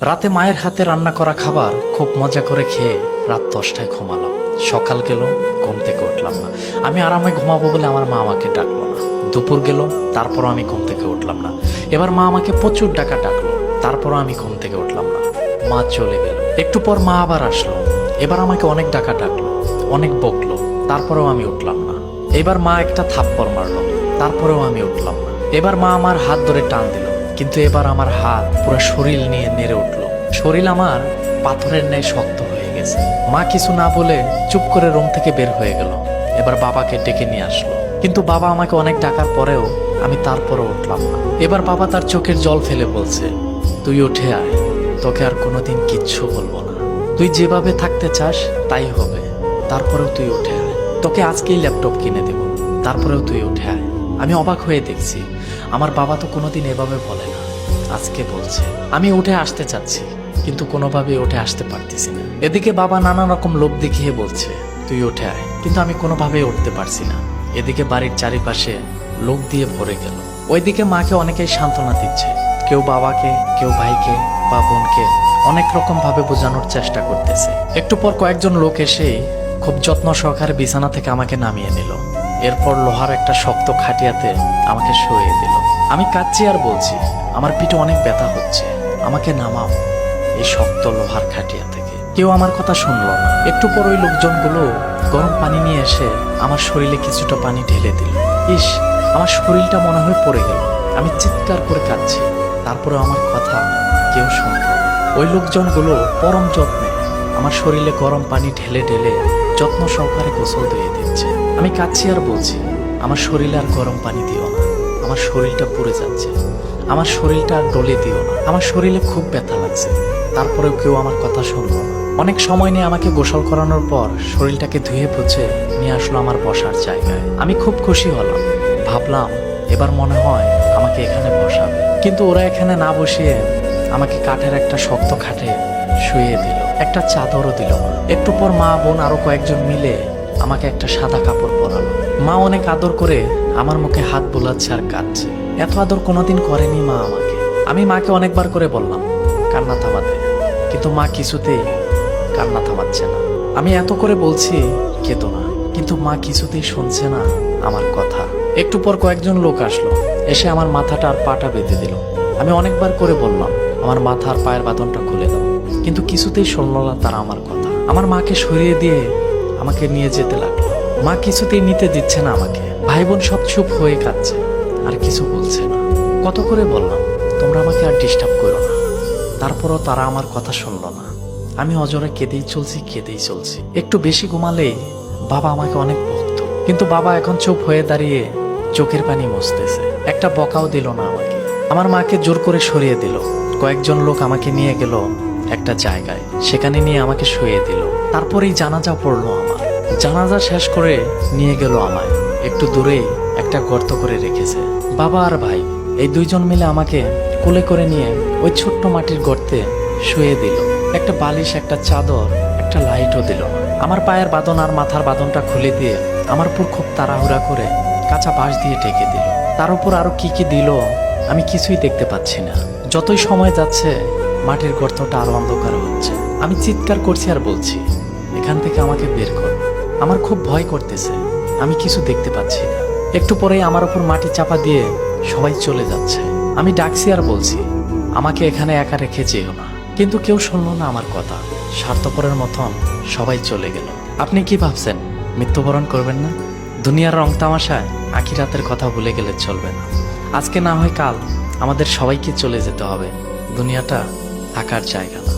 রাতে মায়ের হাতে রান্না করা খাবার খুব মজা করে খেয়ে রাত 10টায় ঘুমালাম। সকাল গেল, ঘুম থেকে উঠলাম না। আমি আরামে ঘুমাবো বলে আমার মা আমাকে ডাকলো না। দুপুর গেল, তারপরও আমি ঘুম থেকে উঠলাম না। এবার মা আমাকে প্রচুর ডাকলো, তারপরও আমি ঘুম থেকে উঠলাম না। মা চলে গেল। একটু পর মা আবার আসলো। এবার আমাকে অনেক ডাকলো, অনেক বকলো, তারপরেও আমি উঠলাম না। এবার মা একটা থাপ্পড় মারলো, তারপরেও আমি উঠলাম না। এবার মা আমার হাত ধরে টান দিল, কিন্তু এবার আমার হাত পুরো শরীর নিয়ে নেড়ে উঠলো। শরীর আমার পাথরের ন্যায় শক্ত হয়ে গেছে। মা কিছু না বলে চুপ করে রুম থেকে বের হয়ে গেল। এবার বাবাকে ডেকে নিয়ে আসলো, কিন্তু বাবা আমাকে অনেক ডাকার পরেও আমি তারপরও উঠলাম না। এবার বাবা তার চোখের জল ফেলে বলছে, তুই উঠে আয়, তোকে আর কোনোদিন কিচ্ছু বলবো না। তুই যেভাবে থাকতে চাস তাই হবে, তারপরেও তুই উঠে আয়। তোকে আজকেই ল্যাপটপ কিনে দেব, তারপরেও তুই উঠে আয়। আমি অবাক হয়ে দেখছি, আমার বাবা তো কোনোদিন এভাবে বলে না, আজকে বলছে। আমি উঠে আসতে চাচ্ছি, কিন্তু কোনোভাবে উঠে আসতে পারতেছি না। এদিকে বাবা নানা রকম লোভ দেখিয়ে বলছে, তুই উঠে আয়, কিন্তু আমি কোনোভাবেই উঠতে পারছি না। এদিকে বাড়ির চারিপাশে লোক দিয়ে ভরে গেল। ওইদিকে মাকে অনেকেই সান্ত্বনা দিচ্ছে, কেউ বাবাকে, কেউ ভাইকে বা বোনকে অনেক রকম ভাবে বোঝানোর চেষ্টা করতেছে। একটু পর কয়েকজন লোক এসে খুব যত্ন সহকারে বিছানা থেকে আমাকে নামিয়ে নিল। এরপর লোহার একটা শক্ত খাটিয়াতে আমাকে শুয়ে দিল। আমি কাঁদছি আর বলছি, আমার পিঠে অনেক ব্যথা হচ্ছে, আমাকে নামাও এই শক্ত লোহার খাটিয়া থেকে। কেউ আমার কথা শুনলো না। একটু পর ওই লোকজনগুলো গরম পানি নিয়ে এসে আমার শরীরে কিছুটা পানি ঢেলে দিল। ইস, আমার শরীরটা মনে হয় পড়ে গেল। আমি চিৎকার করে কাঁদছি, তারপরে আমার কথা কেউ শুনল না। ওই লোকজনগুলো পরম যত্নে আমার শরীরে গরম পানি ঢেলে ঢেলে যত্ন সহকারে গোসল দিয়ে দিচ্ছে। আমি কাঁদছি আর বলছি, আমার শরীরে আর গরম পানি দিও না, আমার শরীরটা পুড়ে যাচ্ছে, আমার শরীরটা আর ডলে দিও না, আমার শরীরে খুব ব্যথা লাগছে। তারপরেও কেউ আমার কথা শুনলো না। অনেক সময় নিয়ে আমাকে গোসল করানোর পর শরীরটাকে ধুয়ে পুছে নিয়ে আসলো আমার বসার জায়গায়। আমি খুব খুশি হলাম, ভাবলাম এবার মনে হয় আমাকে এখানে বসাবে। কিন্তু ওরা এখানে না বসিয়ে আমাকে কাঠের একটা শক্ত খাটে শুয়ে দিল, একটা চাদরও দিল না। একটু পর মা বোন আরো কয়েকজন মিলে আমাকে একটা সাদা কাপড় পরালো। মা অনেক আদর করে আমার মুখে হাত বোলাচ্ছে আর কাঁদছে। এত আদর কোনোদিন করেনি মা আমাকে। আমি মাকে অনেকবার করে বললাম কান্না থামাতে, কিন্তু মা কিছুতেই কান্না থামাচ্ছে না। আমি এত করে বলছি কেঁদো না, কিন্তু মা কিছুতেই শুনছে না আমার কথা। একটু পর কয়েকজন লোক আসলো, এসে আমার মাথাটা আর পাটা বেঁধে দিল। আমি অনেকবার করে বললাম আমার মাথা আর পায়ের বাঁধনটা খুলে দাও, কিন্তু কিছুতেই শুনলো না তারা আমার কথা। আমার মাকে সরিয়ে দিয়ে আমাকে নিয়ে যেতে লাগলো। মা কিছুতেই নিতে দিচ্ছে না আমাকে। ভাই বোন সব চুপ হয়ে কাঁদছে, আর কিছু বলছে না। কত করে বললাম তোমরা আমাকে আর ডিস্টার্ব করো না, তারপরও তারা আমার কথা শুনলো না। আমি অজরে কেঁদেই চলছি। একটু বেশি ঘুমালেই বাবা আমাকে অনেক বকতো, কিন্তু বাবা এখন চুপ হয়ে দাঁড়িয়ে চোখের পানি মুছতেছে, একটা বকাও দিল না আমাকে। আমার মাকে জোর করে সরিয়ে দিল। কয়েকজন লোক আমাকে নিয়ে গেল একটা জায়গায়, সেখানে নিয়ে আমাকে শুয়ে দিল। তারপরেই জানাজা পড়লো আমার। জানাজা শেষ করে নিয়ে গেল আমায় একটু দূরে একটা গর্ত করে রেখেছে। বাবা আর ভাই এই দুইজন মিলে আমাকে কোলে করে নিয়ে ওই ছোট্ট মাটির গর্তে শুয়ে দিল। একটা বালিশ, একটা চাদর, একটা লাইটও দিল। আমার পায়ের বাঁধন আর মাথার বাঁধনটা খুলে দিয়ে আমার উপর খুব তাড়াহুড়া করে কাঁচা বাঁশ দিয়ে ঢেকে দিল। তার উপর আরো কি কি দিল আমি কিছুই দেখতে পাচ্ছি না। যতই সময় যাচ্ছে মাটির গর্তটা আরো অন্ধকার হচ্ছে। আমি চিৎকার করছি আর বলছি এখান থেকে আমাকে বের কর, আমার খুব ভয় করতেছে, আমি কিছু দেখতে পাচ্ছি না। একটু পরেই আমার উপর মাটি চাপা দিয়ে সবাই চলে যাচ্ছে। আমি ডাকছি আর বলছি আমাকে এখানে একা রেখে যেও না, কিন্তু কেউ শুনলো না আমার কথা। স্বার্থপরের মতন সবাই চলে গেল। আপনি কি ভাবছেন মৃত্যুবরণ করবেন না? দুনিয়ার রং তামাশায় আখিরাতের কথা ভুলে গেলে চলবে না। আজকে না হয় কাল আমাদের সবাইকে চলে যেতে হবে, দুনিয়াটা থাকার জায়গা না।